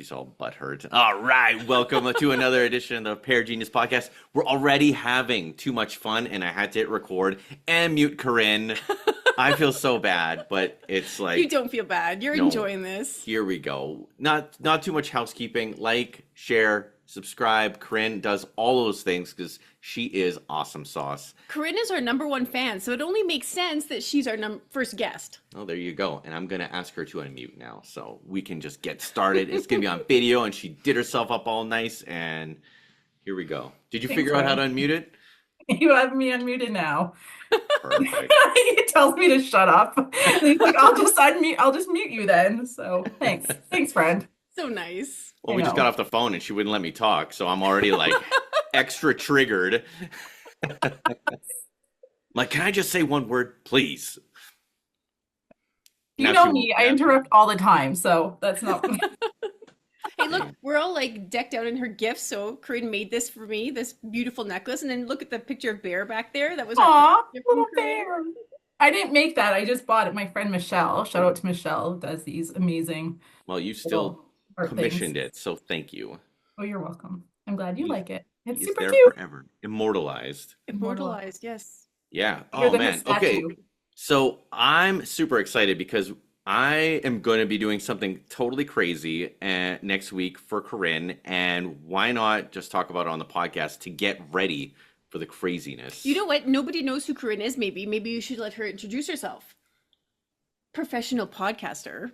she's all butthurt. All right, welcome to another edition of the Pear Genius Podcast. We're already having too much fun, and I had to hit record and mute Corinne. I feel so bad, but it's like... You don't feel bad. You're enjoying this. Here we go. Not too much housekeeping. Like, share, subscribe. Corinne does all those things because she is awesome sauce. Corinne is our #1 fan, so it only makes sense that she's our first guest. Oh, there you go. And I'm going to ask her to unmute now, so we can just get started. It's going to be on video, and she did herself up all nice, and here we go. Did you figure out how to unmute it? You have me unmuted now. Perfect. He tells me to shut up. And he's like, I'll just mute you then. So thanks, friend. So nice. Well, we just got off the phone and she wouldn't let me talk, so I'm already like extra triggered. Like, can I just say one word, please? You know me, I interrupt all the time, so that's not. Hey, look, we're all like decked out in her gifts. So Corinne made this for me, this beautiful necklace, and then look at the picture of Bear back there. That was our little bear. I didn't make that. I just bought it. My friend Michelle. Shout out to Michelle, who does these amazing. Well, you still commissioned it, so thank you. Oh, you're welcome. I'm glad you like it. It's super there cute. Forever. Immortalized, yes. Yeah. Oh man. Okay. So I'm super excited because I am going to be doing something totally crazy next week for Corinne, and why not just talk about it on the podcast to get ready for the craziness? You know what? Nobody knows who Corinne is. Maybe you should let her introduce herself. Professional podcaster.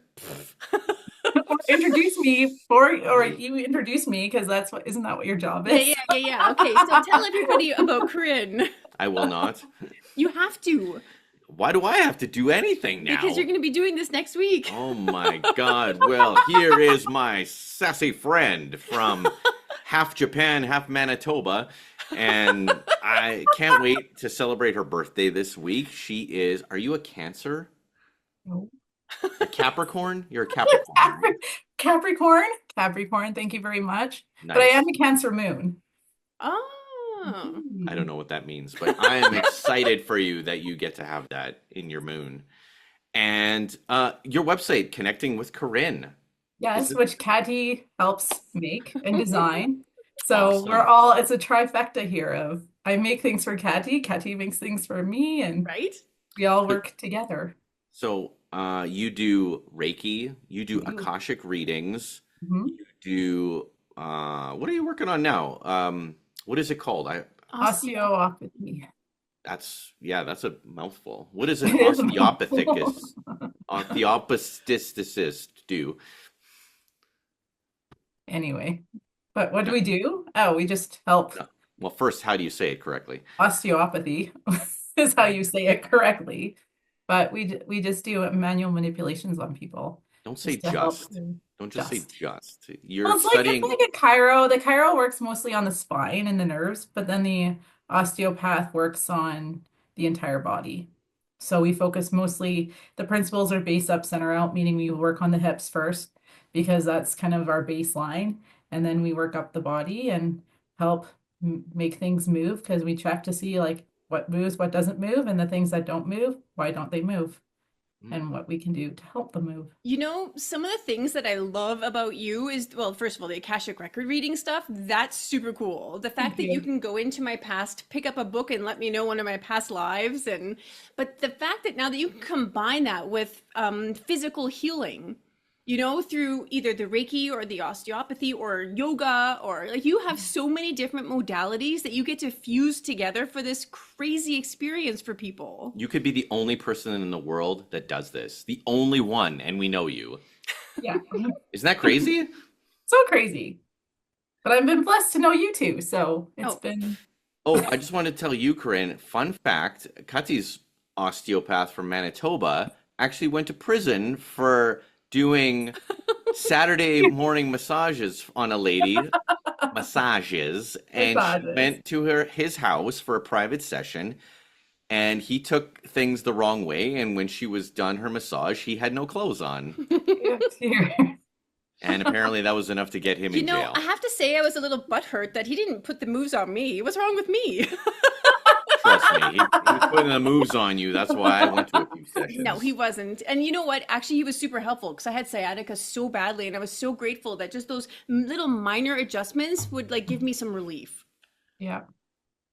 Introduce me or you introduce me, because isn't that what your job is? Yeah. Okay, so tell everybody about Corinne. I will not. You have to. Why do I have to do anything now? Because you're going to be doing this next week. Oh my God. Well, here is my sassy friend from half Japan, half Manitoba. And I can't wait to celebrate her birthday this week. Are you a Cancer? No. A Capricorn? You're a Capricorn. Capricorn, thank you very much. Nice. But I am a Cancer moon. Oh. I don't know what that means, but I am excited for you that you get to have that in your moon. And your website, Connecting with Corinne. Yes, which Catty helps make and design. So awesome. It's a trifecta here of I make things for Catty makes things for me, and we all work together. So you do Reiki, you do Akashic readings, you do, what are you working on now? What is it called? Osteopathy. That's a mouthful. What is an osteopathisticist do? Anyway, but what do we do? Oh, we just help. Well, first, how do you say it correctly? Osteopathy is how you say it correctly. But we just do manual manipulations on people. Don't say just. Don't just say just. You're it's studying. Like a chiro. The chiro works mostly on the spine and the nerves, but then the osteopath works on the entire body. So we focus mostly, the principles are base up, center out, meaning we work on the hips first, because that's kind of our baseline. And then we work up the body and help make things move, because we check to see like what moves, what doesn't move, and the things that don't move, why don't they move? And what we can do to help them move. You know, some of the things that I love about you is, well, first of all, the Akashic record reading stuff, that's super cool. The fact that you can go into my past, pick up a book and let me know one of my past lives. But the fact that now that you can combine that with physical healing, you know, through either the Reiki or the osteopathy or yoga, or like you have so many different modalities that you get to fuse together for this crazy experience for people. You could be the only person in the world that does this. The only one, and we know you. Yeah. Isn't that crazy? So crazy. But I've been blessed to know you too, so it's been... Oh, I just wanted to tell you, Corinne, fun fact, Kati's osteopath from Manitoba actually went to prison for doing Saturday morning massages on a lady, and she went to his house for a private session, and he took things the wrong way, and when she was done her massage, he had no clothes on. And apparently that was enough to get him in jail. I have to say I was a little butthurt that he didn't put the moves on me. What's wrong with me? Trust me. He was putting the moves on you. That's why I went to a few sessions. No, he wasn't. And you know what? Actually, he was super helpful because I had sciatica so badly, and I was so grateful that just those little minor adjustments would like give me some relief. Yeah.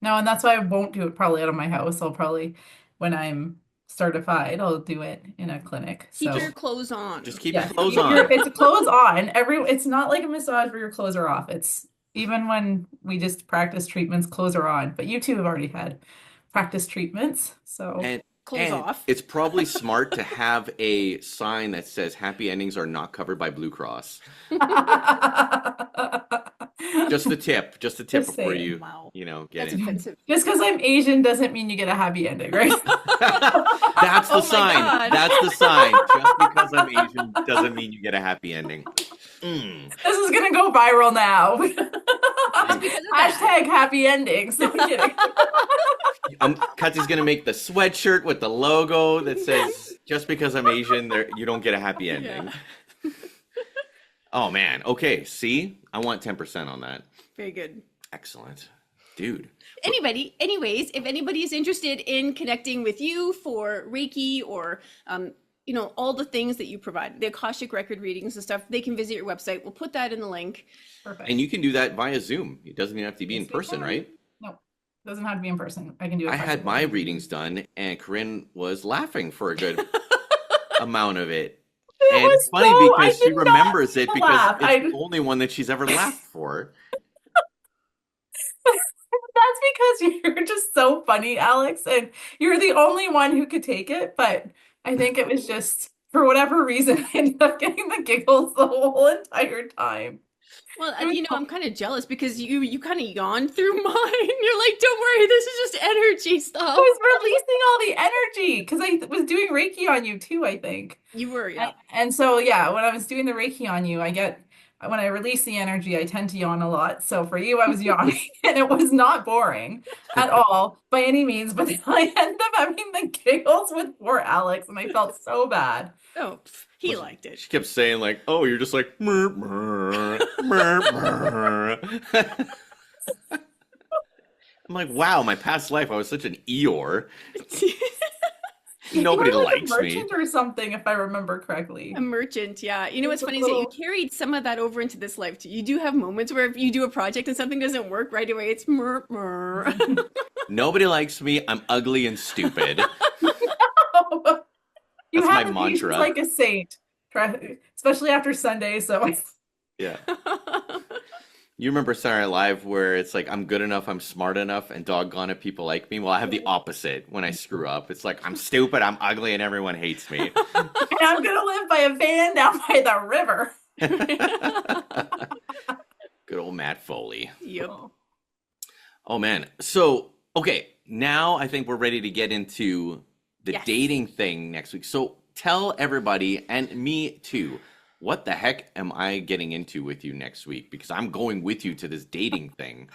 No, and that's why I won't do it probably out of my house. I'll probably, when I'm certified, I'll do it in a clinic. Keep So your clothes on. Just keep yeah, your clothes keep on. it's clothes on. It's not like a massage where your clothes are off. It's even when we just practice treatments, clothes are on. But you two have already had practice treatments, so And, Clothes off. it's probably smart to have a sign that says happy endings are not covered by Blue Cross. Just a tip Just before saying. you, Wow. get That's in. offensive. Just because I'm Asian doesn't mean you get a happy ending, right? That's the Oh my sign. God. That's the sign. Just because I'm Asian doesn't mean you get a happy ending. This is gonna go viral now. Because of that. Hashtag happy endings. No, I'm kidding. Katsy's gonna make the sweatshirt with the logo that says "Just because I'm Asian, you don't get a happy ending." Yeah. Oh man. Okay. See, I want 10% on that. Very good. Excellent, dude. Anyways, if anybody is interested in connecting with you for Reiki or all the things that you provide, the Akashic record readings and stuff, they can visit your website. We'll put that in the link. Perfect. And you can do that via Zoom. It doesn't even have to be in Yes, we person, can. right? No, doesn't have to be in person. I can do it. I had my readings done, and Corinne was laughing for a good amount of it. And was it's funny so- I because she did not remembers it because laugh. it's the only one that she's ever laughed for. That's because you're just so funny, Alex, and you're the only one who could take it. But I think it was just for whatever reason, I ended up getting the giggles the whole entire time. Well, I'm kind of jealous because you kind of yawned through mine. You're like, don't worry, this is just energy stuff. I was releasing all the energy because I was doing Reiki on you too, I think. You were, yeah. And so, yeah, when I was doing the Reiki on you, when I release the energy, I tend to yawn a lot. So for you, I was yawning and it was not boring at all by any means. But then I ended up having the giggles with poor Alex and I felt so bad. Oh, he liked it. She kept saying like, "Oh, you're just like mer mer mer mer." I'm like, wow, my past life I was such an Eeyore. Nobody You were like likes a me. merchant or something, if I remember correctly. A merchant, yeah. You know what's It's a funny is that you little- carried some of that over into this life too. You do have moments where if you do a project and something doesn't work right away, it's mer mer. Nobody likes me. I'm ugly and stupid. You That's my have the patience mantra. like a saint, especially after Sunday. So Yeah. You remember Saturday Night Live where it's like, I'm good enough, I'm smart enough, and doggone it, people like me? Well, I have the opposite when I screw up. It's like, I'm stupid, I'm ugly, and everyone hates me. and I'm gonna live by a van down by the river. Good old Matt Foley. Yep. Oh, man. So, okay, now I think we're ready to get into the Yes. dating thing next week. So tell everybody, and me too, what the heck am I getting into with you next week? Because I'm going with you to this dating thing.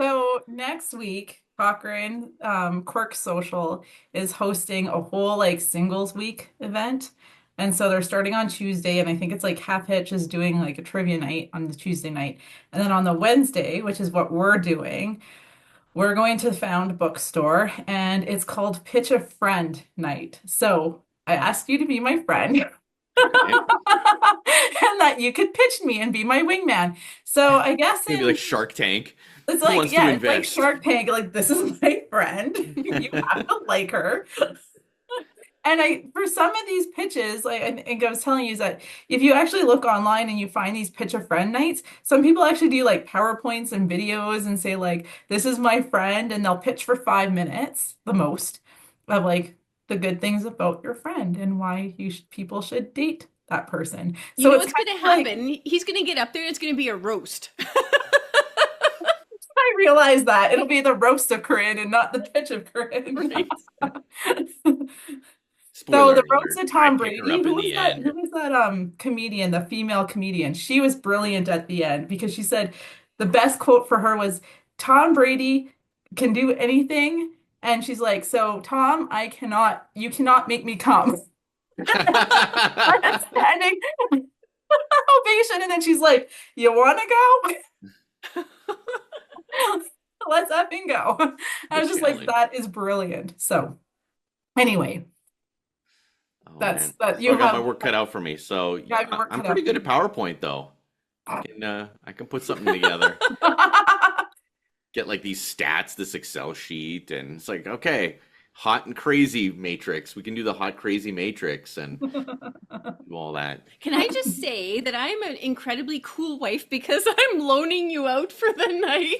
So next week, Cochrane Quirk Social is hosting a whole like singles week event. And so they're starting on Tuesday, and I think it's like Half Hitch is doing like a trivia night on the Tuesday night. And then on the Wednesday, which is what we're doing, we're going to Found Bookstore, and it's called Pitch a Friend Night. So I asked you to be my friend. And that you could pitch me and be my wingman. So I guess Maybe like Shark Tank. it's Who like, wants to yeah, it's like invest? Shark Tank. Like, this is my friend. You have to like her. And for some of these pitches, like I think I was telling you, is that if you actually look online and you find these pitch a friend nights, some people actually do like PowerPoints and videos and say like, this is my friend, and they'll pitch for 5 minutes, the most, of like the good things about your friend and why people should date that person. You So know it's what's going to kind of like- happen? He's going to get up there and it's going to be a roast. I realize that it'll be the roast of Corinne and not the pitch of Corinne. Right. So Spoiler the alert, roast of Tom I Brady, pick her up in who was the that? end. Who was that comedian, the female comedian? She was brilliant at the end because she said the best quote for her was, Tom Brady can do anything. And she's like, so Tom, you cannot make me come. Standing ovation. And then she's like, you want to go? let's effing go. I The was just like, challenge. that is brilliant. So anyway, Oh that's man. that So I you got my have work cut out for me. So got your work I'm cut pretty out for good at you. PowerPoint though. I can put something together. Get like these stats, this Excel sheet, and it's like, okay, hot and crazy matrix. We can do the hot crazy matrix and do all that. Can I just say that I'm an incredibly cool wife because I'm loaning you out for the night?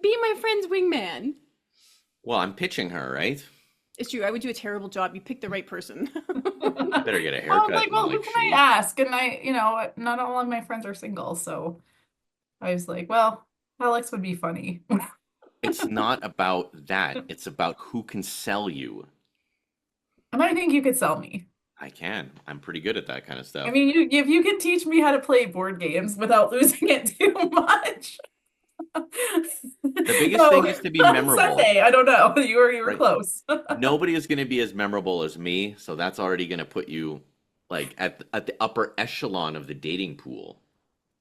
Be my friend's wingman. Well, I'm pitching her, right? It's true. I would do a terrible job. You picked the right person. Better get a Well, I was haircut like, and well, who like can I shave. ask? And not all of my friends are single, so I was like, well, Alex would be funny. It's not about that. It's about who can sell you. And I think you could sell me. I can. I'm pretty good at that kind of I stuff. mean, if you could teach me how to play board games without losing it too much. The biggest thing Oh, is to be memorable, Sunday, I don't know. You were right? close. Nobody is going to be as memorable as me, so that's already going to put you like at the upper echelon of the dating pool.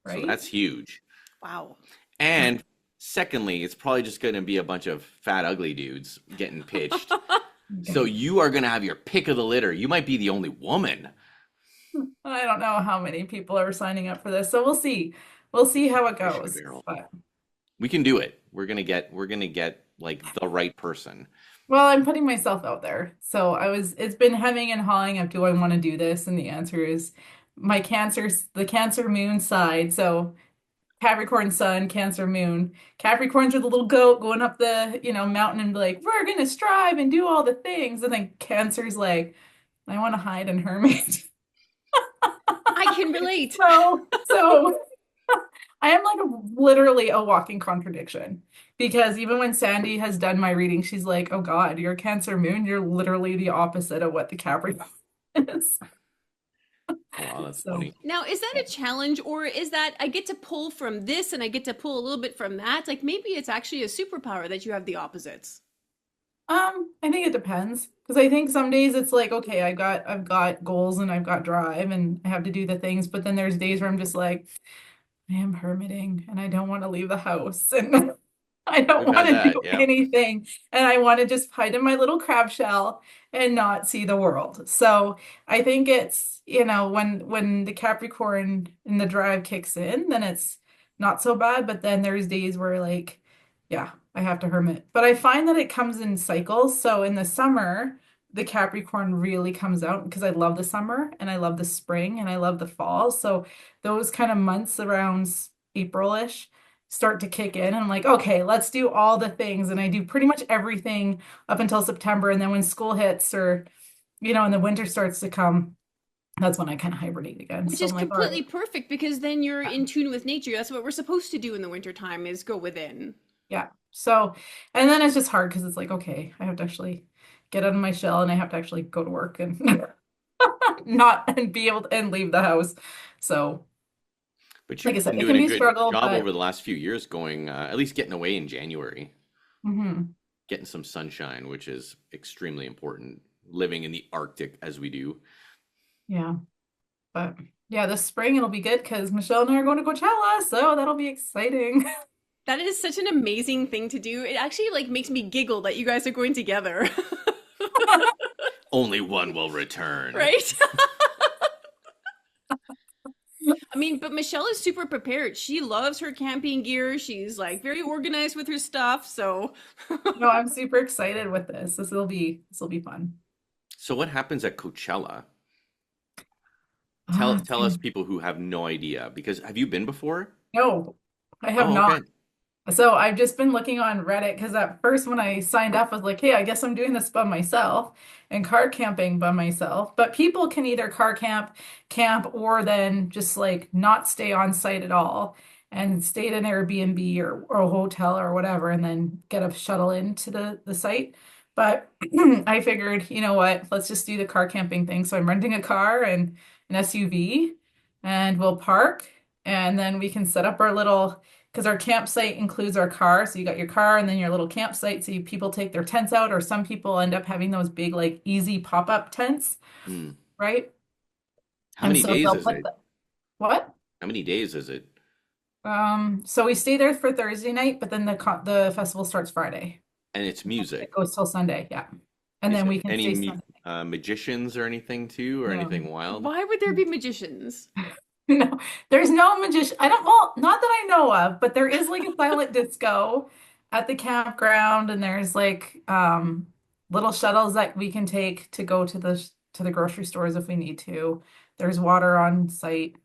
So Right? that's huge. Wow. And secondly, it's probably just going to be a bunch of fat, ugly dudes getting pitched. So you are going to have your pick of the litter. You might be the only woman. I don't know how many people are signing up for this, so we'll see. We'll see how it Fish in a goes. barrel. But We can do it. We're gonna get like the right person. well, I'm putting myself out there. So it's been hemming and hawing of do I want to do this? And the answer is the Cancer moon side. So Capricorn sun, Cancer moon. Capricorns are the little goat going up the, mountain and be like, we're gonna strive and do all the things. And then Cancer's like, I want to hide and hermit. I can relate. So I am like literally a walking contradiction because even when Sandy has done my reading, she's like, "Oh God, you're a Cancer moon. You're literally the opposite of what the Capricorn is." Oh, wow, that's So, funny. Now, is that a challenge or is that I get to pull from this and I get to pull a little bit from that? Like maybe it's actually a superpower that you have the opposites. I think it depends because I think some days it's like, okay, I've got goals and I've got drive and I have to do the things, but then there's days where I'm just like, I am hermiting and I don't want to leave the house and I don't I've want had to that, do yeah. anything and I want to just hide in my little crab shell and not see the world. So I think it's, when the Capricorn in the drive kicks in, then it's not so bad, but then there's days where like, yeah, I have to hermit. But I find that it comes in cycles. So in the summer, the Capricorn really comes out because I love the summer and I love the spring and I love the fall. So those kind of months around April-ish start to kick in and I'm like, okay, let's do all the things. And I do pretty much everything up until September. And then when school hits or, and the winter starts to come, that's when I kind of hibernate again. Which So is I'm like, all right. completely perfect because then you're Yeah. in tune with nature. That's what we're supposed to do in the wintertime is go within. Yeah. So, and then it's just hard because it's like, okay, I have to actually get out of my shell and I have to actually go to work and not and be able to and leave the house. So, But like I you've said, been it doing can a be a good struggle, job but over the last few years going, at least getting away in January, mhm, getting some sunshine, which is extremely important, living in the Arctic as we do. yeah. But yeah, this spring it'll be good because Michelle and I are going to Coachella, so that'll be exciting. That is such an amazing thing to do. It actually like makes me giggle that you guys are going together. Only one will return. Right? I mean, but Michelle is super prepared. She loves her camping gear. She's like very organized with her stuff. So No, I'm super excited with this. This will be fun. So what happens at Coachella? Ah, Tell us people who have no idea because have you been before? no, I have Oh, not. okay. So I've just been looking on Reddit because at first when I signed up, I was like, hey, I guess I'm doing this by myself and car camping by myself. But people can either camp, or then just like not stay on site at all and stay at an Airbnb or a hotel or whatever, and then get a shuttle into the site. But I figured, you know what, let's just do the car camping thing. So I'm renting a car and an SUV and we'll park and then we can set up our little because our campsite includes our car. So you got your car and then your little campsite. So people take their tents out, or some people end up having those big, like easy pop-up tents, Hmm. right? How And many so days they'll is put it? what? How many days is it? So we stay there for Thursday night, but then the festival starts Friday. And it's It music. goes till Sunday, yeah. And Is then it we can any stay Sunday. magicians or anything too, or No. anything wild? Why would there be magicians? No, there's no magician. I don't, well, not that I know of, but there is like a silent disco at the campground, and there's like little shuttles that we can take to go to the grocery stores if we need to. There's water on site.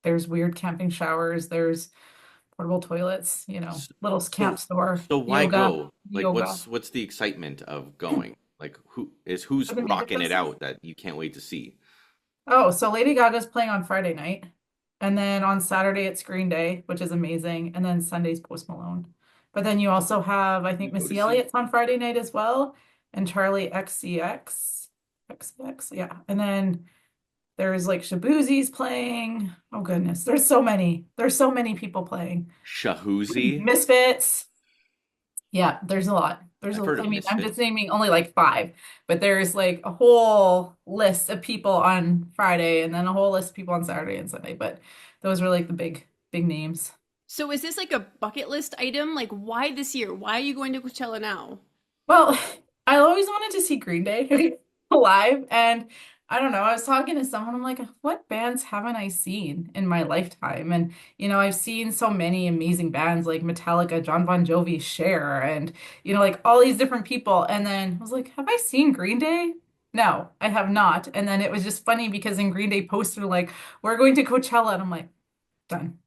There's weird camping showers. There's portable toilets, little camp So, store, so why yoga, go? Like, yoga. what's the excitement of going? Like, who's For the music rocking it festival? out that you can't wait to see? Oh, so Lady Gaga's playing on Friday night. And then on Saturday it's Green Day, which is amazing. And then Sunday's Post Malone. But then you also have, I You think, go to Missy see? Elliott's on Friday night as well. And Charlie XCX. XCX, yeah. And then there's like Shabuzi's playing. Oh goodness, there's so many. There's so many people playing. Shahuzi? Misfits. Yeah, there's a lot. I've heard I of mean, I'm Misfits. just naming only like five, but there's like a whole list of people on Friday and then a whole list of people on Saturday and Sunday. But those are like the big names. So is this like a bucket list item? Like, why this year? Why are you going to Coachella now? Well, I always wanted to see Green Day live, and I don't know. I was talking to someone, I'm like, what bands haven't I seen in my lifetime? And I've seen so many amazing bands like Metallica, John Bon Jovi, Cher, and like all these different people. And then I was like, have I seen Green Day? No, I have not. And then it was just funny because in Green Day posted like, we're going to Coachella, and I'm like, done,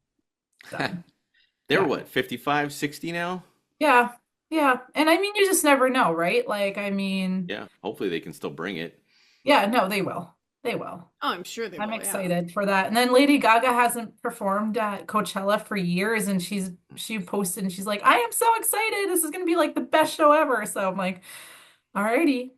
done. They're Yeah. what, 55, 60 now? Yeah. Yeah. And I mean, you just never know, right? Like, I mean, Yeah, hopefully they can still bring it. yeah, no, they will. They will. Oh, I'm sure they I'm will, yeah. excited for that. And then Lady Gaga hasn't performed at Coachella for years, and she posted and she's like, I am so excited. This is gonna be like the best show ever. So I'm like, alrighty.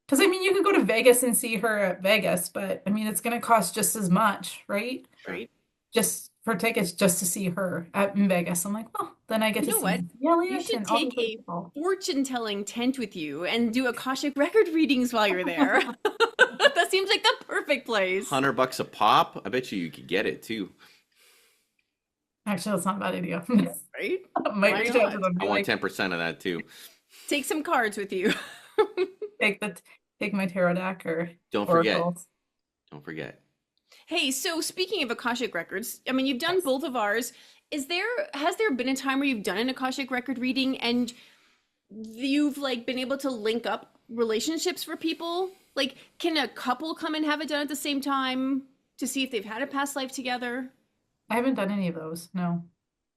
Because I mean, you could go to Vegas and see her at Vegas, but I mean, it's gonna cost just as much, right? Sure. Right? Just for tickets just to see her in Vegas. I'm like, well, then I get You to know see what? Missy You Elliott should and all take these other a people. fortune-telling tent with you and do Akashic record readings while you're there. That seems like the perfect place. $100 a pop? I bet you could get it too. Actually, that's not a bad idea. Right? Might Why reach out to not? them and I be want like, 10% of that too. Take some cards with you. take the take my tarot deck or Don't forget. oracles. Don't forget. Hey, so speaking of Akashic records, I mean, you've done Yes. both of ours. Has there been a time where you've done an Akashic record reading and you've like been able to link up relationships for people? Like, can a couple come and have it done at the same time to see if they've had a past life together? I haven't done any of those. No.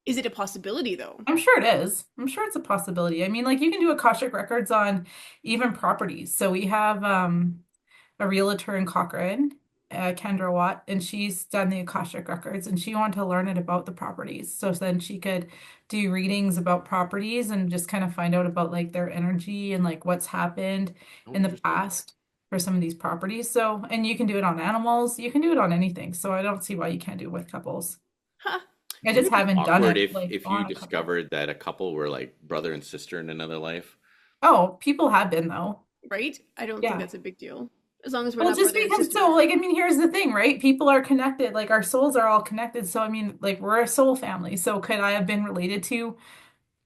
Is it a possibility though? I'm sure it is. I'm sure it's a possibility. I mean, like you can do Akashic records on even properties. So we have a realtor in Cochrane, Kendra Watt, and she's done the Akashic records and she wanted to learn it about the properties. So then she could do readings about properties and just kind of find out about like their energy and like what's happened Oh, in the interesting. past for some of these properties. So, and you can do it on animals, you can do it on anything. So I don't see why you can't do it with couples. Huh. I Would just it be haven't done awkward it like if you on a couple. discovered that a couple were like brother and sister in another life? Oh, people have been though. Right? I don't think Yeah. that's a big deal. As long as we're Well, not just brother and because sister. so like I mean, here's the thing, right? People are connected, like our souls are all connected. So I mean, like we're a soul family. So could I have been related to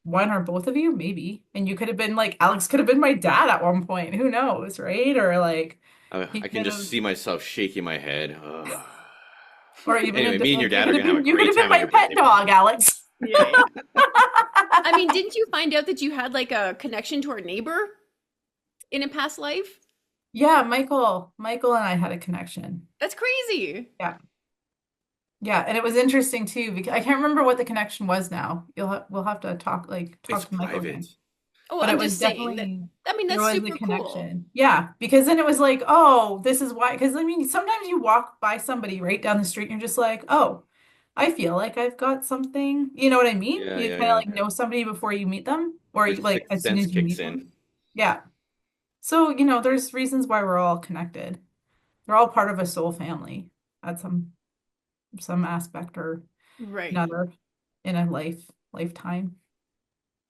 one or both of you? Maybe. And you could have been like Alex could have been my dad at one point. Who knows, right? Or like he I can could just have see myself shaking my head. Ugh. or even Anyway, me and your you dad could are have gonna have been a you could great have been time at my your pet birthday party. dog, Alex. Yeah. I mean, didn't you find out that you had like a connection to our neighbor in a past life? Yeah, Michael and I had a connection. That's crazy. Yeah. Yeah, and it was interesting too because I can't remember what the connection was now. We'll have to It's talk to Michael private. again. Oh, But it I'm was just saying that. definitely I mean, there that's was a super cool. connection. Yeah, because then it was like, oh, this is why. Because I mean, sometimes you walk by somebody right down the street and you're just like, oh, I feel like I've got something. You know what I mean? Yeah, You yeah, kind of yeah. like know somebody before you meet them, or Your like sixth as soon sense as you kicks meet in. them. Yeah. So, there's reasons why we're all connected. We're all part of a soul family at some aspect or Right. another in a lifetime.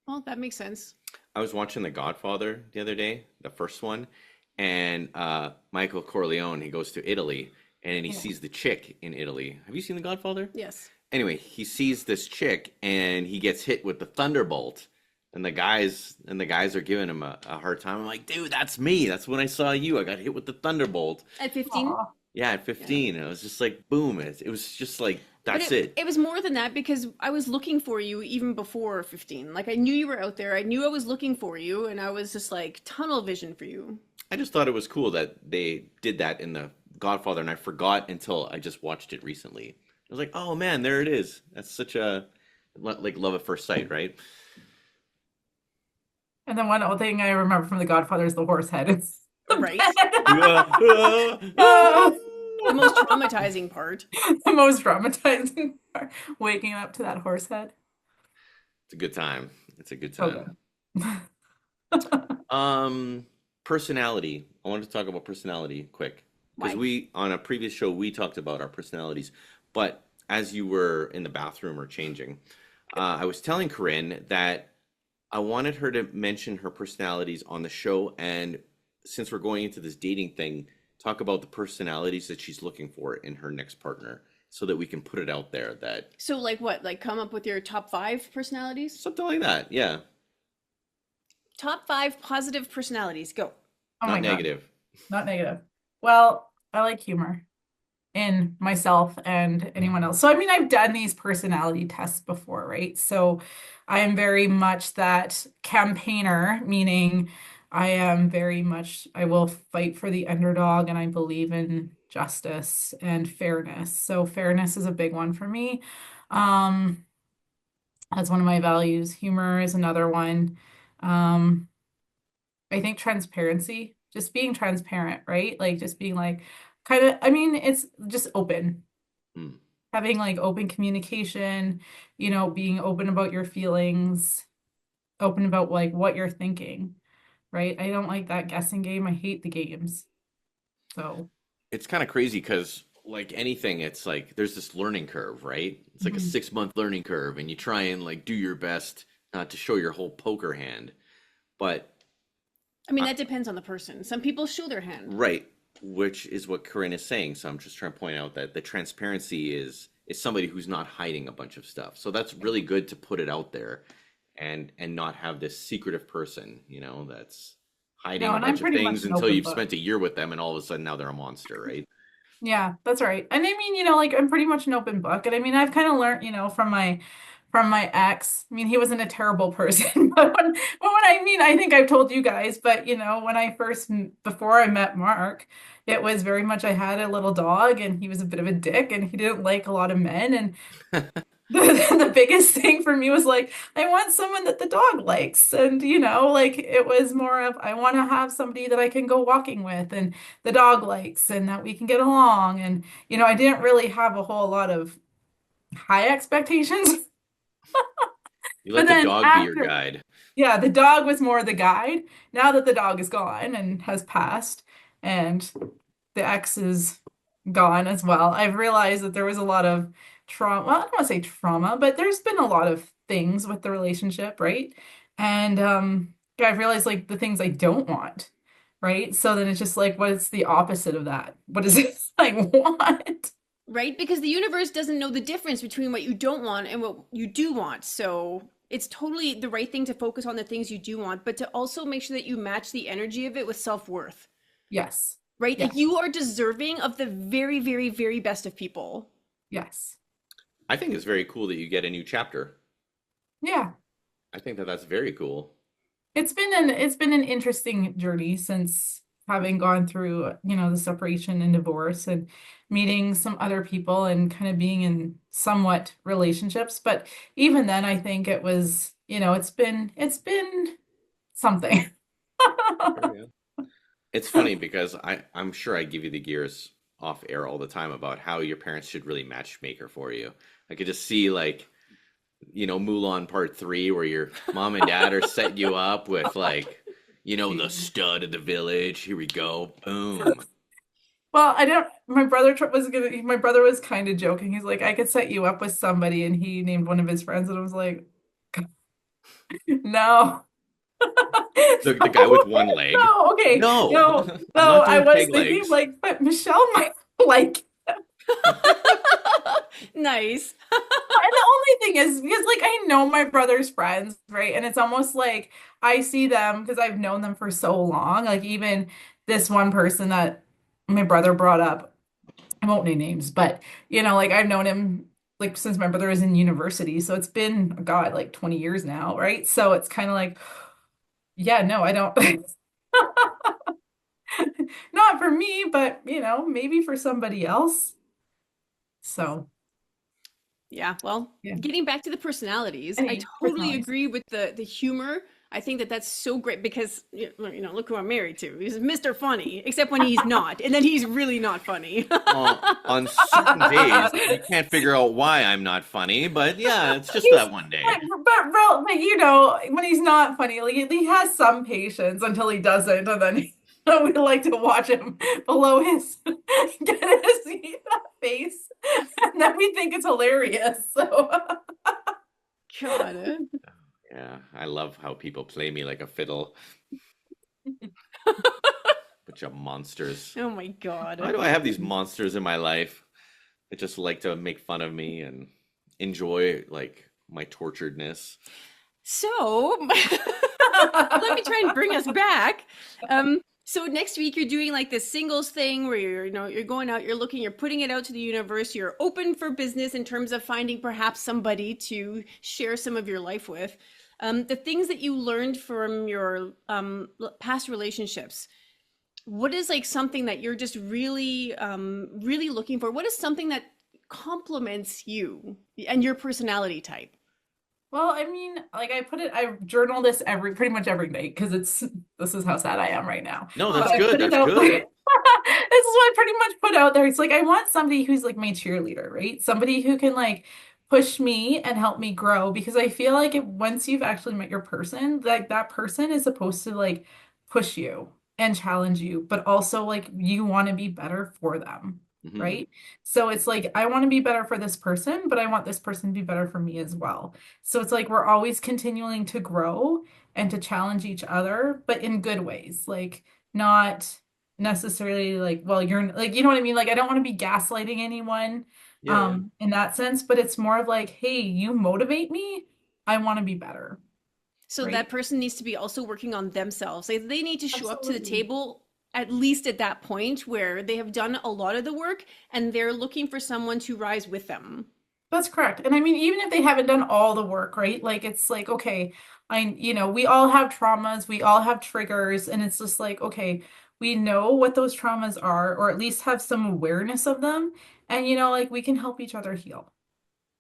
Well, that makes sense. I was watching The Godfather the other day, the first one, and Michael Corleone, he goes to Italy and he Yeah. sees the chick in Italy. Have you seen The Godfather? Yes. anyway, he sees this chick and he gets hit with the thunderbolt. And the guys are giving him a hard time. I'm like, dude, that's me. That's when I saw you. I got hit with the thunderbolt. At 15? Aw. Yeah, at 15. And it was just like, boom. It was just like, that's it. It was more than that because I was looking for you even before 15. Like I knew you were out there. I knew I was looking for you, and I was just like tunnel vision for you. I just thought it was cool that they did that in The Godfather, and I forgot until I just watched it recently. I was like, oh man, there it is. That's such a like love at first sight, right? And then one other thing I remember from The Godfather is the horse head. It's Right? uh, The most traumatizing part. the most traumatizing part, waking up to that horse head. It's a good time. It's a good So time. good. Personality. I wanted to talk about personality quick because Why? on a previous show we talked about our personalities, but as you were in the bathroom or changing, I was telling Corinne that I wanted her to mention her personalities on the show, and since we're going into this dating thing, talk about the personalities that she's looking for in her next partner, so that we can put it out there that So like what? Like come up with your top 5 personalities? something like that. Yeah, Top 5 positive personalities. Go. Oh not my God. negative. Not negative. Well, I like humor in myself and anyone else. So, I mean, I've done these personality tests before, right? So, I am very much that campaigner, meaning I am very much, I will fight for the underdog and I believe in justice and fairness. So, fairness is a big one for me. Um, that's one of my values. Humor is another one. Um, I think transparency, just being transparent, right? Like just being like kind of, I mean, it's just open, Hmm. having like open communication, being open about your feelings, open about like what you're thinking, right? I don't like that guessing game. I hate the games. So, It's kind of crazy because, like anything, it's like there's this learning curve, right? It's like a mhm. 6 month learning curve, and you try and like do your best not to show your whole poker hand. But I mean, that depends on the person. Some people show their hand. right, which is what Corinne is saying. So I'm just trying to point out that the transparency is somebody who's not hiding a bunch of stuff. So that's really good to put it out there and not have this secretive person, that's hiding No, a and I'm bunch of pretty much things an until open you've book. spent a year with them and all of a sudden now they're a monster, right? Yeah, that's right. And I mean, like I'm pretty much an open book. And I mean, I've kind of learned, from my ex. I mean, he wasn't a terrible person, but when I mean, I think I've told you guys, but when I first before I met Mark, it was very much I had a little dog and he was a bit of a dick and he didn't like a lot of men and the biggest thing for me was like I want someone that the dog likes and like it was more of I want to have somebody that I can go walking with and the dog likes and that we can get along and I didn't really have a whole lot of high expectations. You But let the then dog be your after, guide. yeah, the dog was more the guide. Now that the dog is gone and has passed, and the ex is gone as well, I've realized that there was a lot of trauma. Well, I don't want to say trauma, but there's been a lot of things with the relationship, right? And yeah, I've realized like the things I don't want, right? So then it's just like, what's the opposite of that? What is it I want? Right? Because the universe doesn't know the difference between what you don't want and what you do want. So it's totally the right thing to focus on the things you do want, but to also make sure that you match the energy of it with self-worth, Yes. right? Like Yes. you are deserving of the very, very, very best of people. Yes. I think it's very cool that you get a new chapter. Yeah. I think that that's very cool. It's been an interesting journey since having gone through, the separation and divorce and meeting some other people and kind of being in somewhat relationships. But even then, I think it was, it's been something. Sure, yeah. It's funny because I'm sure I give you the gears off air all the time about how your parents should really matchmaker for you. I could just see like, Mulan Part 3 where your mom and dad are setting you up with like, the stud of the village. Here we go. Boom. Well, I don't, my brother was kind of joking. He's like, I could set you up with somebody, and he named one of his friends, and I was like, no. The guy with one leg. No, okay. No, No, I'm no, not I doing was peg thinking legs. like, but Michelle might like. Nice. And the only thing is because like I know my brother's friends, right? And it's almost like I see them because I've known them for so long. Like even this one person that my brother brought up, I won't name names, but like I've known him like since my brother was in university. So it's been, God, like 20 years now, right? So it's kind of like, yeah, no, I don't. Not for me, but maybe for somebody else. So, Yeah, well, yeah. getting back to the personalities, I Any totally personalities. agree with the humor. I think that that's so great because look who I'm married to. He's Mr. Funny, except when he's not, and then he's really not funny. On certain days, you can't figure out why I'm not funny, but yeah, it's just that one day. But when he's not funny, like he has some patience until he doesn't, and then we like to watch him below his get his face, and then we think it's hilarious. So God. Yeah, I love how people play me like a fiddle. Bunch of monsters. Oh my God. Why do I have these monsters in my life that just like to make fun of me and enjoy like my torturedness? So let me try and bring us back. So next week you're doing like this singles thing where you're going out, you're putting it out to the universe, you're open for business in terms of finding perhaps somebody to share some of your life with. The things that you learned from your past relationships, what is like something that you're just really, really looking for? What is something that complements you and your personality type? Well, I mean, like I journal this pretty much every day because this is how sad I am right now. No, But that's I good. put it That's out good. there. This is what I pretty much put out there. It's like I want somebody who's like my cheerleader, right? Somebody who can like push me and help me grow because I feel like once you've actually met your person, like that person is supposed to like push you and challenge you, but also like you want to be better for them. Mhm. Right. So it's like, I want to be better for this person, but I want this person to be better for me as well. So it's like we're always continuing to grow and to challenge each other, but in good ways, like not necessarily like, well, you're like, you know what I mean? Like, I don't want to be gaslighting anyone, Yeah. in that sense, but it's more of like, hey, you motivate me. I want to be better. So Right. that person needs to be also working on themselves. Like they need to show up to the Absolutely. table at least at that point where they have done a lot of the work and they're looking for someone to rise with them. That's correct. And I mean, even if they haven't done all the work, right? Like it's like, okay, we all have traumas, we all have triggers, and it's just like, okay, we know what those traumas are, or at least have some awareness of them. And like we can help each other heal,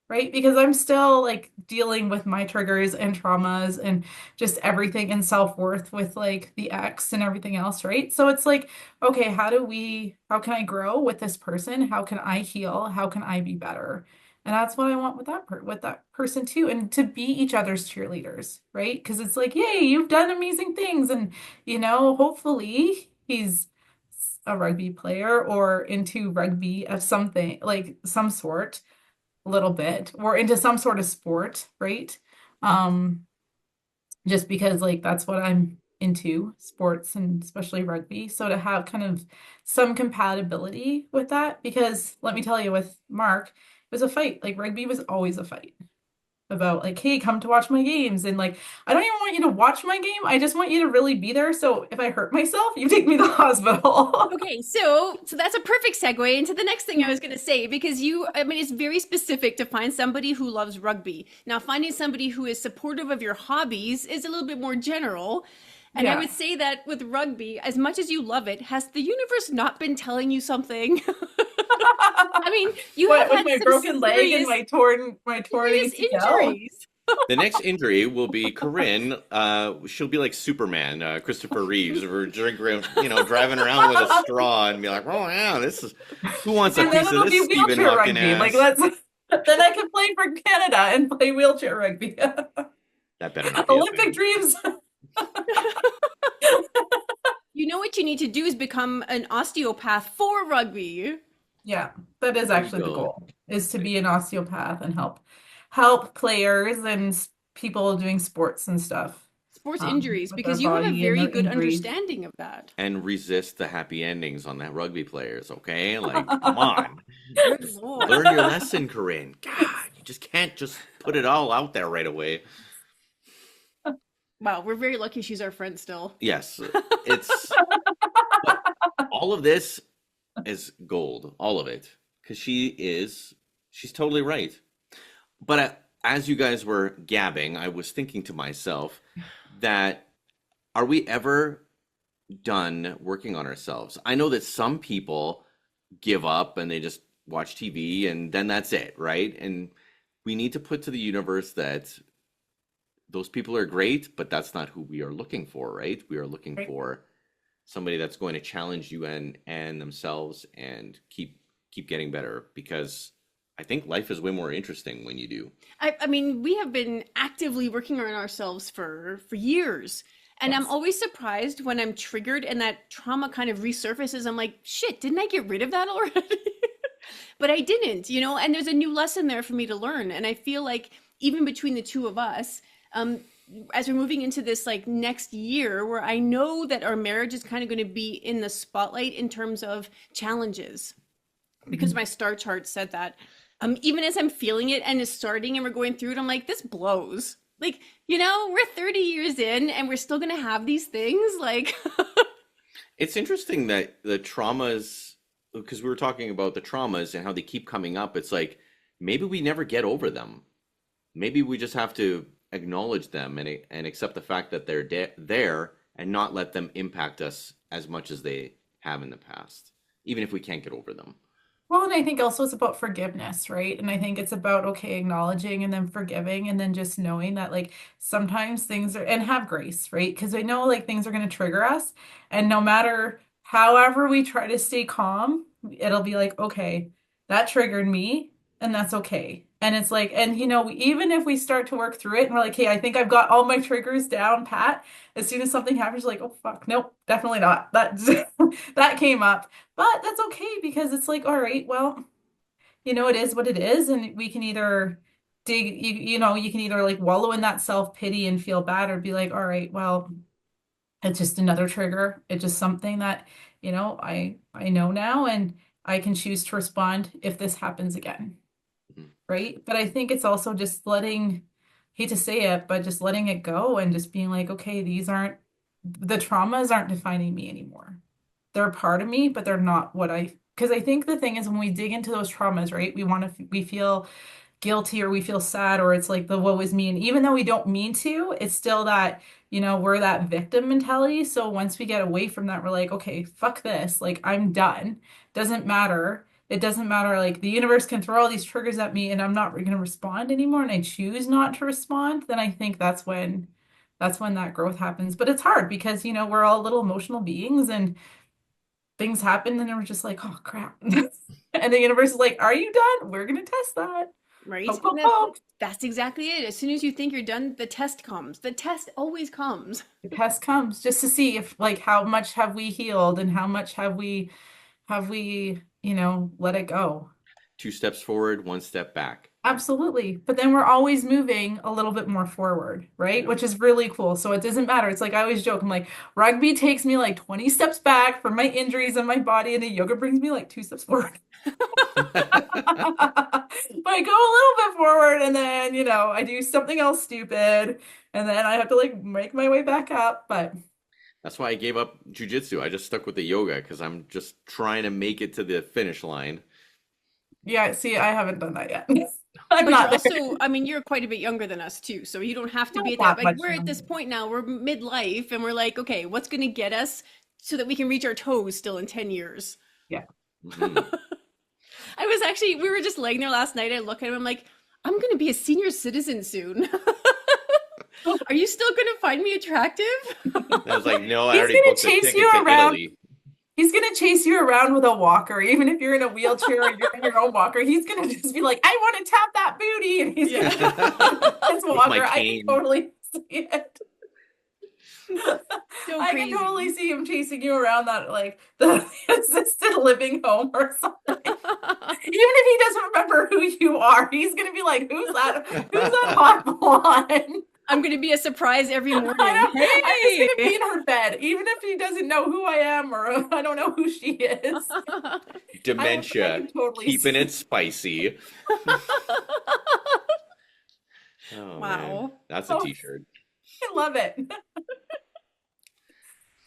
right? Because I'm still like dealing with my triggers and traumas and just everything and self-worth with like the ex and everything else, right? So it's like, okay, how can I grow with this person? How can I heal? How can I be better? And that's what I want with with that person too, and to be each other's cheerleaders, right? Because it's like, yay, you've done amazing things, and hopefully he's a rugby player or into rugby of something like some sort a little bit or into some sort of sport, right? Um, just because like that's what I'm into, sports and especially rugby. So to have kind of some compatibility with that, because let me tell you, with Mark, it was a fight. Like rugby was always a fight about like, hey, come to watch my games. And like, I don't even want you to watch my game. I just want you to really be there. So if I hurt myself, you take me to the hospital. Okay, so that's a perfect segue into the next thing I was going to say because it's very specific to find somebody who loves rugby. Now, finding somebody who is supportive of your hobbies is a little bit more general. And I Yeah. would say that with rugby, as much as you love it, has the universe not been telling you something? I mean, you have What, with had my some broken leg and serious, my torn serious ACL? injuries. The next injury will be Corinne. She'll be like Superman, Christopher Reeves, or driving around with a straw and be like, "Oh yeah, this is who wants a And then piece of it'll be this Stephen wheelchair Hawking rugby. Like ass?" let's then I can play for Canada and play wheelchair rugby. That better not be a Olympic thing. dreams. You know what you need to do is become an osteopath for rugby. Yeah, that is There you actually the go. goal, is to be an osteopath and help players and people doing sports and stuff Sports injuries, with their because you have a body and very their good injuries. understanding of that. And resist the happy endings on that rugby players, okay? Like, come on. Good Lord. Learn your lesson, Corinne. God, you just can't just put it all out there right away. Wow, we're very lucky she's our friend still. Yes, it's all of this is gold, all of it, because she's totally right. But as you guys were gabbing, I was thinking to myself that are we ever done working on ourselves? I know that some people give up and they just watch TV and then that's it, right? And we need to put to the universe that those people are great, but that's not who we are looking for, right? We are looking for somebody that's going to challenge you and themselves and keep getting better, because I think life is way more interesting when you do. I mean, we have been actively working on ourselves for years. And Yes. I'm always surprised when I'm triggered and that trauma kind of resurfaces. I'm like, shit, didn't I get rid of that already? But I didn't, you know, and there's a new lesson there for me to learn. And I feel like even between the two of us, as we're moving into this like next year where I know that our marriage is kind of going to be in the spotlight in terms of challenges, because my star chart said that. Even as I'm feeling it and it's starting and we're going through it, I'm like, this blows. Like, you know, we're 30 years in and we're still going to have these things. Like, It's interesting that the traumas, because we were talking about the traumas and how they keep coming up. It's like maybe we never get over them. Maybe we just have to acknowledge them and accept the fact that they're there and not let them impact us as much as they have in the past, even if we can't get over them. Well, and I think also it's about forgiveness, right? And I think it's about, okay, acknowledging and then forgiving and then just knowing that like sometimes things are, and have grace, right? Because I know like things are going to trigger us. And no matter however we try to stay calm, it'll be like, okay, that triggered me and that's okay. And it's like, and you know, even if we start to work through it and we're like, hey, I think I've got all my triggers down, Pat, as soon as something happens, like, oh, fuck, nope, definitely not. That, that came up. But that's okay because it's like, all right, well, you know, it is what it is. And we can either you know, you can either like wallow in that self-pity and feel bad or be like, all right, well, it's just another trigger. It's just something that, you know, I know now and I can choose to respond if this happens again. Mhm. Right? But I think it's also just letting, hate to say it, but just letting it go and just being like, okay, the traumas aren't defining me anymore. They're a part of me, but they're not because I think the thing is when we dig into those traumas, right, we feel guilty or we feel sad or it's like the woe is me. And even though we don't mean to, it's still that, you know, we're that victim mentality. So once we get away from that, we're like, okay, fuck this. Like I'm done. Doesn't matter. It doesn't matter. Like the universe can throw all these triggers at me and I'm not going to respond anymore. And I choose not to respond. Then I think that's when that growth happens. But it's hard because, you know, we're all little emotional beings and things happen and we're just like, oh crap. And the universe is like, are you done? We're going to test that. right? Poke, poke, And poke. that's exactly it. As soon as you think you're done, the test comes. The test always comes. The test comes just to see if like how much have we healed and how much have we, you know, let it go. 2 steps forward, 1 step back. Absolutely. But then we're always moving a little bit more forward, right? Yeah. Which is really cool. So it doesn't matter. It's like I always joke, I'm like, rugby takes me like 20 steps back from my injuries in my body, and the yoga brings me like 2 steps forward. But I go a little bit forward and then, you know, I do something else stupid and then I have to like make my way back up. But That's why I gave up jujitsu. I just stuck with the yoga because I'm just trying to make it to the finish line. yeah, see, I haven't done that yet. I'm But not you're there. also, I mean, you're quite a bit younger than us too, so you don't have to Not be at that that. Like much we're at this younger. point now, we're midlife, and we're like, okay, what's going to get us so that we can reach our toes still in 10 years? Yeah. Mhm. We were just laying there last night. I look at him, I'm like, I'm going to be a senior citizen soon. Are you still going to find me attractive? I was like, no, I He's already gonna booked the chase ticket you to around. Italy. He's gonna chase you around with a walker, even if you're in a wheelchair or you're in your own walker. He's gonna just be like, "I want to tap that booty," and he's Yeah. gonna his With walker. my I can cane. totally see it. So I crazy. can totally see him chasing you around that like the assisted living home or something. Even if he doesn't remember who you are, he's gonna be like, "Who's that? Who's that hot blonde?" I'm going to be a surprise every morning. I know. Hey! I'm just gonna be in her bed, even if he doesn't know who I am or I don't know who she is. I Dementia, can totally keeping see. it spicy. Oh man, Wow. that's a Oh, t-shirt. I love it.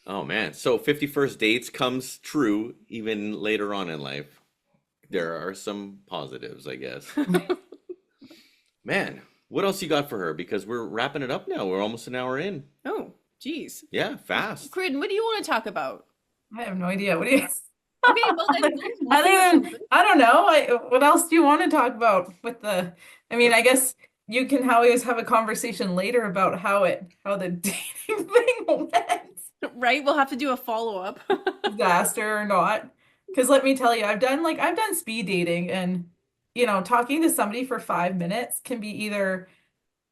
Oh man, so 51st dates comes true even later on in life. There are some positives, I guess. Man, what else you got for her? Because we're wrapping it up now. We're almost an hour in. Oh, geez. Yeah, fast. Corinne, what do you want to talk about? I have no idea. What do you Okay, well then we'll other think of than something. I don't know. What else do you want to talk about with the I mean, I guess you can always have a conversation later about how the dating thing went. Right? We'll have to do a follow-up. Disaster or not. Because let me tell you, I've done speed dating and talking to somebody for 5 minutes can be either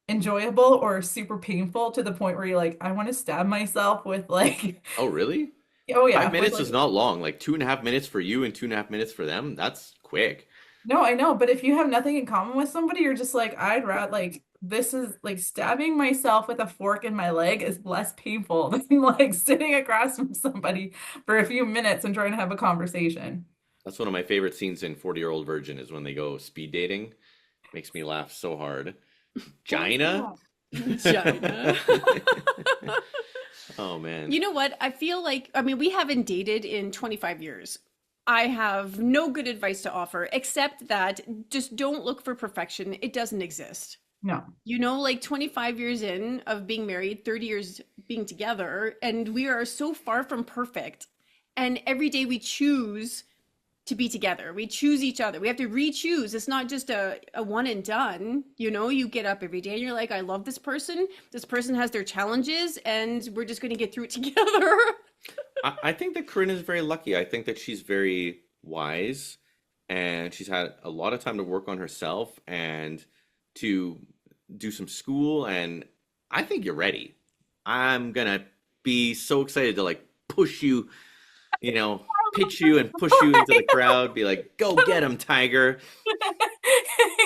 enjoyable or super painful to the point where you're like, I want to stab myself with like, Oh, really? oh Five yeah, with minutes like, is not long. Like 2.5 minutes for you and 2.5 minutes for them. That's quick. no, I know, but if you have nothing in common with somebody, you're just like, I'd rather like this is like stabbing myself with a fork in my leg is less painful than like sitting across from somebody for a few minutes and trying to have a conversation. That's one of my favorite scenes in 40-Year-Old Virgin is when they go speed dating. Makes me laugh so hard. What was Gina? China. Oh man. You know what? I feel like, I mean, we haven't dated in 25 years. I have no good advice to offer, except that just don't look for perfection. It doesn't exist. No. You know, like 25 years in of being married, 30 years being together, and we are so far from perfect. And every day we choose to be together. We choose each other. We have to re-choose. It's not just a one and done. You know, you get up every day and you're like, I love this person. This person has their challenges, and we're just going to get through it together. I think that Corinne is very lucky. I think that she's very wise and she's had a lot of time to work on herself and to do some school. And I think you're ready. I'm gonna be so excited to like push you, pitch you and push you into the crowd, be like, go get him, Tiger.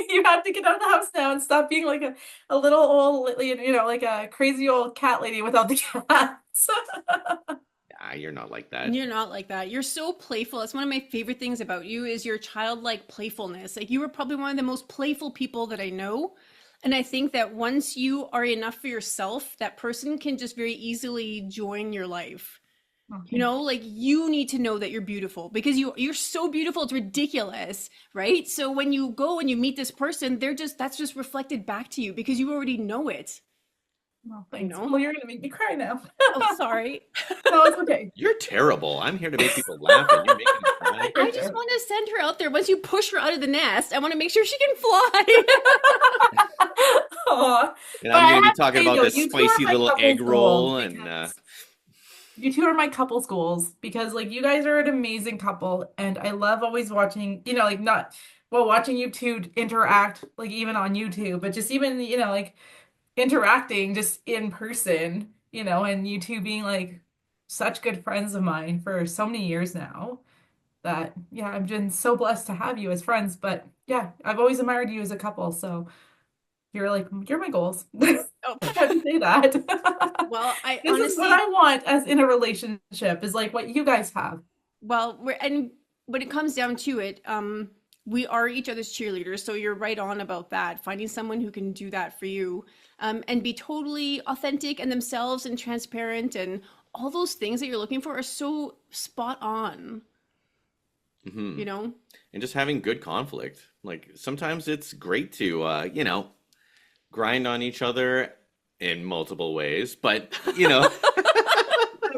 You have to get out of the house now and stop being like a little old, like a crazy old cat lady without the cats. Ah, you're not like that. You're not like that. You're so playful. That's one of my favorite things about you is your childlike playfulness. Like you are probably one of the most playful people that I know. And I think that once you are enough for yourself, that person can just very easily join your life. You Okay. know, like you need to know that you're beautiful because you're so beautiful, it's ridiculous, right? So when you go and you meet this person, that's just reflected back to you because you already know it. Well, You thanks. know? Well, you're gonna make me cry now. Oh, sorry. No, it's okay. You're terrible. I'm here to make people laugh and you're making me cry. I just want to send her out there. Once you push her out of the nest, I want to make sure she can fly. Aw. And But I'm I going to be have to talking say, about though, this you two are spicy my little couples egg roll goals and because you two are my couples goals because like you guys are an amazing couple and I love always watching, like not well watching you two interact like even on YouTube, but just even, like interacting just in person, and you two being like such good friends of mine for so many years now that yeah, I've been so blessed to have you as friends, but yeah, I've always admired you as a couple, so you're my goals. Oh, I have to say that. well, I This is what honestly, I want as in a relationship is like what you guys have. and when it comes down to it, we are each other's cheerleaders. So you're right on about that. Finding someone who can do that for you, and be totally authentic and themselves and transparent and all those things that you're looking for are so spot on. hmm You know, and just having good conflict. Like sometimes it's great to grind on each other in multiple ways, but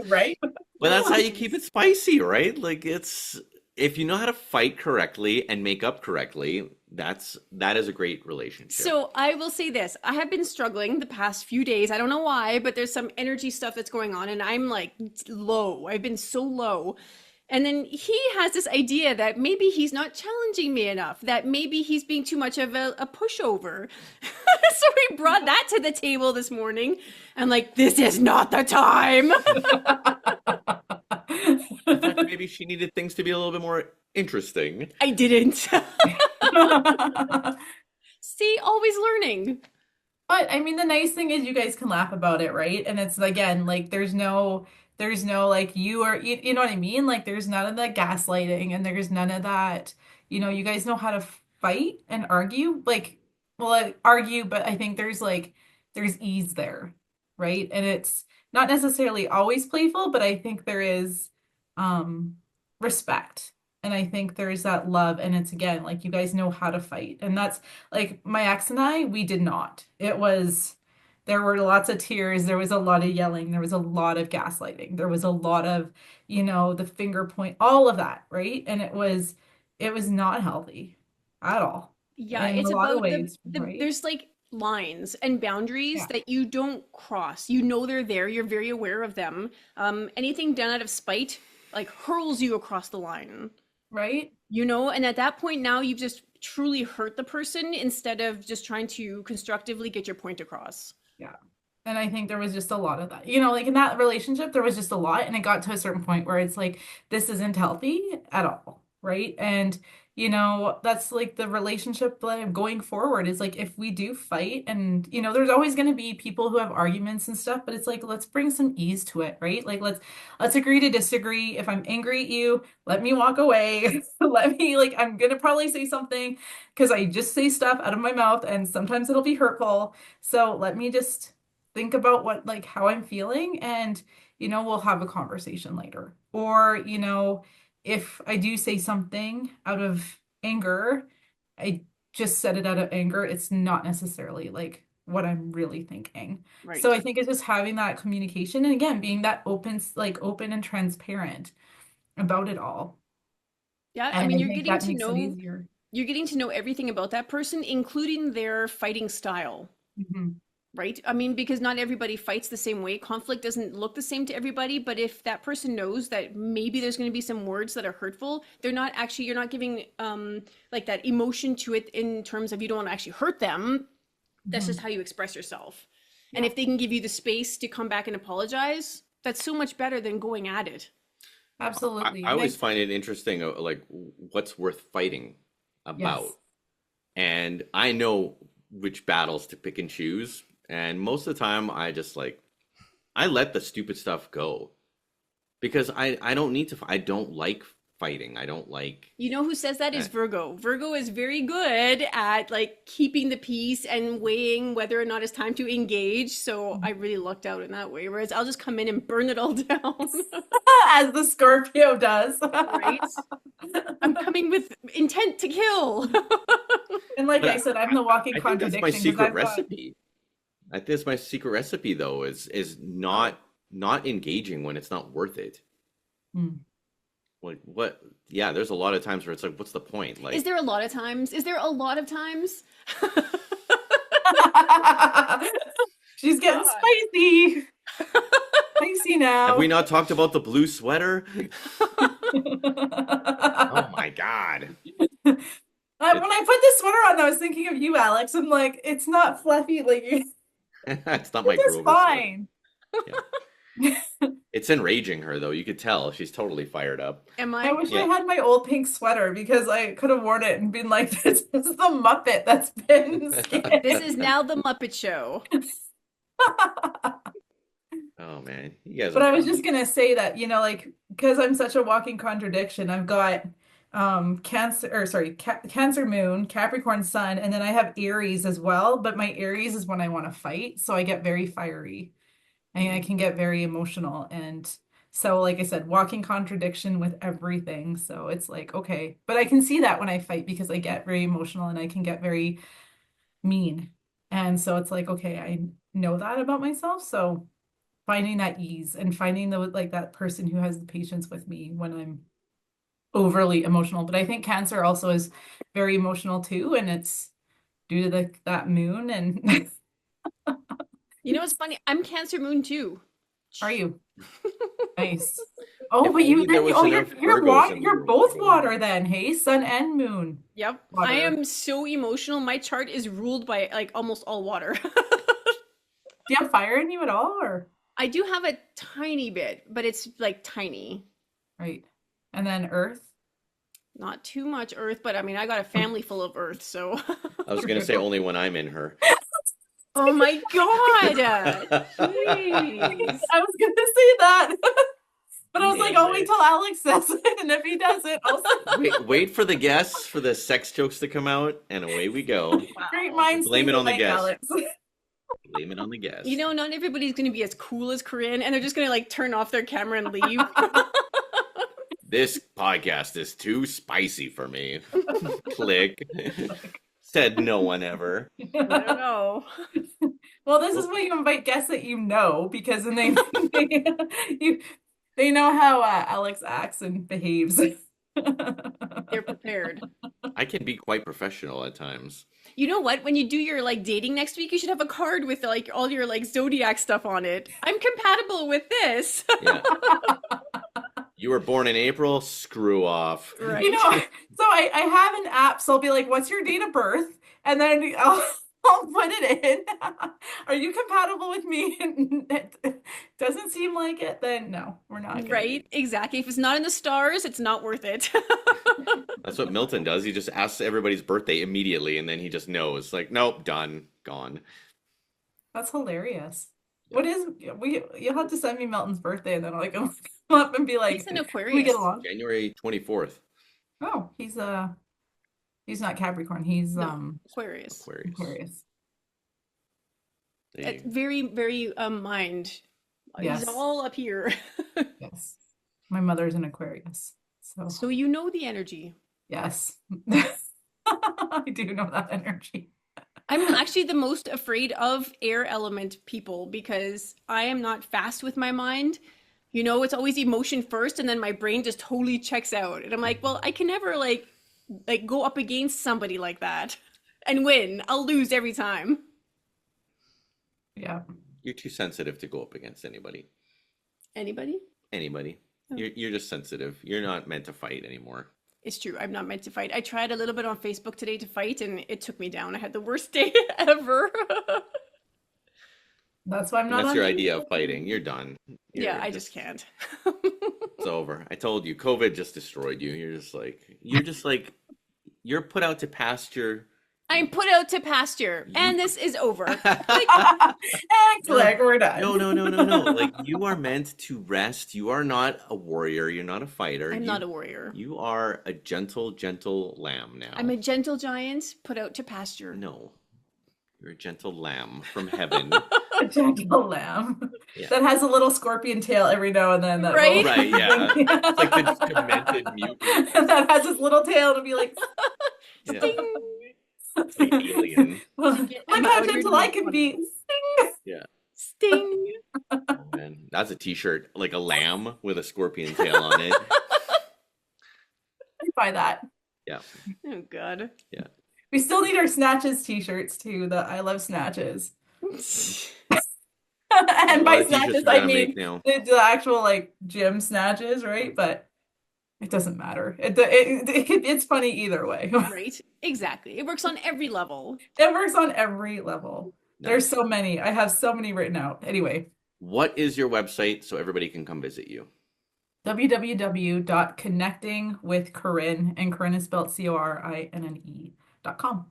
Right? but that's how you keep it spicy, right? Like it's if you know how to fight correctly and make up correctly, that is a great relationship. so I will say this. I have been struggling the past few days. I don't know why, but there's some energy stuff that's going on and I'm like low. I've been so low. And then he has this idea that maybe he's not challenging me enough, that maybe he's being too much of a pushover. So he brought that to the table this morning. I'm like, this is not the time. I thought maybe she needed things to be a little bit more interesting. I didn't. See, always learning. But I mean, the nice thing is you guys can laugh about it, right? And it's again, like there's no like you know what I mean? Like there's none of the gaslighting and there's none of that, you guys know how to fight and argue. Like well, I argue, but I think there's ease there, right? And it's not necessarily always playful, but I think there is um respect. And I think there's that love, and it's again like you guys know how to fight. And that's like my ex and I, we did not. It was there were lots of tears, there was a lot of yelling, there was a lot of gaslighting, there was a lot of, the finger point, all of that, right? And it was not healthy at all Yeah, in a it's lot of about ways, right? there's like lines and boundaries Yeah, that you don't cross. You know they're there, you're very aware of them. Anything done out of spite like hurls you across the line. right? And at that point now you've just truly hurt the person instead of just trying to constructively get your point across. Yeah. And I think there was just a lot of that. Like in that relationship, there was just a lot. And it got to a certain point where it's like, this isn't healthy at all. Right. And, that's like the relationship that I'm going forward is like, if we do fight and, there's always going to be people who have arguments and stuff, but it's like, let's bring some ease to it. Right. Like, let's agree to disagree. If I'm angry at you, let me walk away. Let me, like, I'm going to probably say something because I just say stuff out of my mouth and sometimes it'll be hurtful. So let me just think about what like how I'm feeling and we'll have a conversation later. Or, if I do say something out of anger, I just said it out of anger. It's not necessarily like what I'm really thinking. So Right. I think it's just having that communication and again being that open and transparent about it all. Yeah, I And mean I think that makes it easier. you're getting to know everything about that person, including their fighting style. Mhm. Right? I mean, because not everybody fights the same way. Conflict doesn't look the same to everybody, but if that person knows that maybe there's going to be some words that are hurtful, you're not giving like that emotion to it in terms of you don't want to actually hurt them. That's just Mhm. how you express yourself. And Yeah, if they can give you the space to come back and apologize, that's so much better than going at it. absolutely. I And always find it interesting, like what's worth fighting about. yes. And I know which battles to pick and choose. And most of the time, I let the stupid stuff go because I don't need to. I don't like fighting. I don't like. You know who says that is Uh, Virgo. Virgo is very good at like keeping the peace and weighing whether or not it's time to engage. So I really lucked out in that way. Whereas I'll just come in and burn it all down. As the Scorpio does. Right? I'm coming with intent to kill. And like but I said, I'm the walking I think that's my contradiction because secret I've got recipe. I think that's my secret recipe, though, is not engaging when it's not worth it. Hmm. Like what? Yeah, there's a lot of times where it's like, what's the point? Is Like, there a lot of times? Is there a lot of times? She's getting God. spicy. Spicy have we now. not talked about the blue sweater? Oh my God. When I put this sweater on, I was thinking of you, Alex. I'm like, it's not fluffy. Like, It's not my it's just Grover sweater. fine. Yeah. It's enraging her though. You could tell she's totally fired up. Am I I? wish I Yeah. had my old pink sweater because I could have worn it and been like, this is the Muppet that's been This skinned. is now the Muppet Show. Oh man, you guys But are I was funny. just gonna say that, like, because I'm such a walking contradiction, I've got Cancer or sorry, Cancer moon, Capricorn sun, and then I have Aries as well, but my Aries is when I want to fight, so I get very fiery and I Mm. can get very emotional and so like I said, walking contradiction with everything. So it's like, okay, but I can see that when I fight because I get very emotional and I can get very mean. And so it's like, okay, I know that about myself, so finding that ease and finding the like that person who has the patience with me when I'm overly emotional. But I think Cancer also is very emotional too, and it's due to that moon. And You know what's funny? I'm Cancer Moon too. are you nice? Oh, If but you only there then was oh enough you're Virgos water. in the You're both world. water then. Hey, sun and moon Yep. I water. am so emotional. My chart is ruled by like almost all water. Do you have fire in you at all, or I do have a tiny bit, but it's like tiny. right? And then Earth. Not too much earth, but I mean, I got a family full of earth, so. I was gonna say only when I'm in her. Oh my God. I Jeez. was gonna say that. But I was like, Nailed I'll wait it. till Alex says it, and if he doesn't, I'll say Wait for the guests for the sex jokes to come out, and away we go. great Wow. minds Blame think it on the alike, guest. Alex. Blame it on the guest. You know, not everybody's going to be as cool as Corinne, and they're just going to like turn off their camera and leave. This podcast is too spicy for me. Click. Said no one ever. I don't know. Well, this is why you invite guests that you know, because then they know how Alex acts and behaves. They're prepared. I can be quite professional at times. You know what? When you do your like dating next week, you should have a card with like all your like zodiac stuff on it. I'm compatible with this. Yeah. You were born in April? Screw off. Right. You know, so I have an app, so I'll be like, what's your date of birth? And then I'll put it in. Are you compatible with me? And it doesn't seem like it, then no, we're not gonna Right? Exactly. If it's not in the stars, it's not worth it. That's what Milton does. He just asks everybody's birthday immediately, and then he just knows. Like, nope, done, gone. That's hilarious. What is you'll have to send me Milton's birthday, and then I'll like come up and be like, He's an "Can Aquarius. we get along?" January 24th. Oh, he's not Capricorn. He's No. Aquarius. Aquarius. Aquarius. There you It's go. very, very mind. Yes. He's all up here. Yes. My mother's an Aquarius. So So you know the energy. yes. I do know that energy. I'm actually the most afraid of air element people because I am not fast with my mind. You know, it's always emotion first and then my brain just totally checks out. And I'm like, well, I can never like go up against somebody like that and win. I'll lose every time. Yeah. You're too sensitive to go up against anybody. Anybody? Anybody. Oh. You're just sensitive. You're not meant to fight anymore. It's true. I'm not meant to fight. I tried a little bit on Facebook today to fight and it took me down. I had the worst day ever. That's why I'm not That's on your Facebook. idea of fighting. You're done. Yeah, I just can't. It's over. I told you, COVID just destroyed you. You're put out to pasture. I'm put out to pasture and this is over. Excellent, we're done. No. Like, you are meant to rest. You are not a warrior. You're not a fighter. I'm not a warrior. You are a gentle, gentle lamb now. I'm a gentle giant put out to pasture. No. You're a gentle lamb from heaven. A gentle lamb Yeah. that has a little scorpion tail every now and then. That Right? will- Right, yeah. It's like the demented mutant. that has his little tail to be like, Yeah. Ding. It's like alien. look I'm how out here gentle doing I can be. Sting. Oh, man. That's a t-shirt, like a lamb with a scorpion tail on it. I'd buy that. Yeah. Oh God. We still need our Snatches t-shirts too, the I love Snatches. And by Snatches, I mean now. the actual like gym snatches, right? But it doesn't matter. It's funny either way. Right. Exactly. It works on every level. It works on every level. Nice. There's so many. I have so many written out. Anyway, What is your website so everybody can come visit you? www.connectingwithcorinne, and Corinne is spelled CORINNE.com.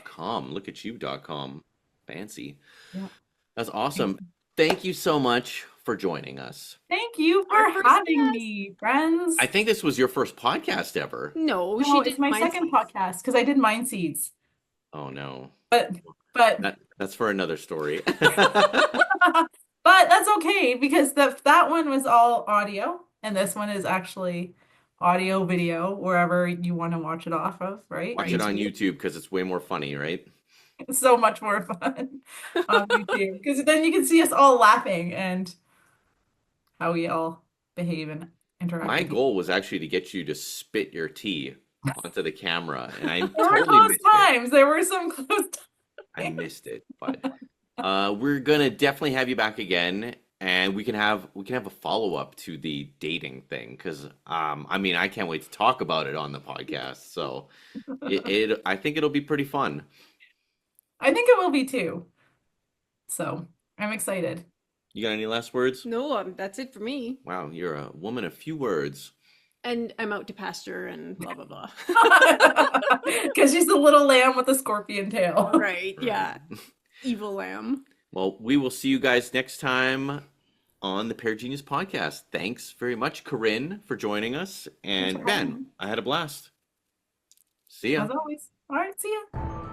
.com. Look at you, .com. Fancy. Yeah. That's awesome. Thank you so much for joining us. Thank you Our for first having guest. me, friends. I think this was your first podcast ever. No, No, she did it's my mine second seeds. podcast because I did Mind Seeds. Oh, no. But That's for another story. but that's okay because that one was all audio and this one is actually audio video wherever you want to watch it off of, right? Watch it on YouTube because it's way more funny, right? It's so much more fun on YouTube because then you can see us all laughing and how we all behave and interact. My with each goal was actually to get you to spit your tea onto the camera, and I There were totally close missed it. times. There were some close times. I missed it, but we're gonna definitely have you back again, and we can have a follow up to the dating thing because I mean I can't wait to talk about it on the podcast. So I think it'll be pretty fun. I think it will be too. So I'm excited. You got any last words? No, that's it for me. Wow, you're a woman of few words. And I'm out to pasture and blah blah blah. Because she's the little lamb with the scorpion tail. Right? Yeah. Evil lamb. Well, we will see you guys next time. on the Pear Genius Podcast. Thanks very much, Corinne, for joining us. Thanks for And having Ben, me. I had a blast. See ya. As always. All right, see ya.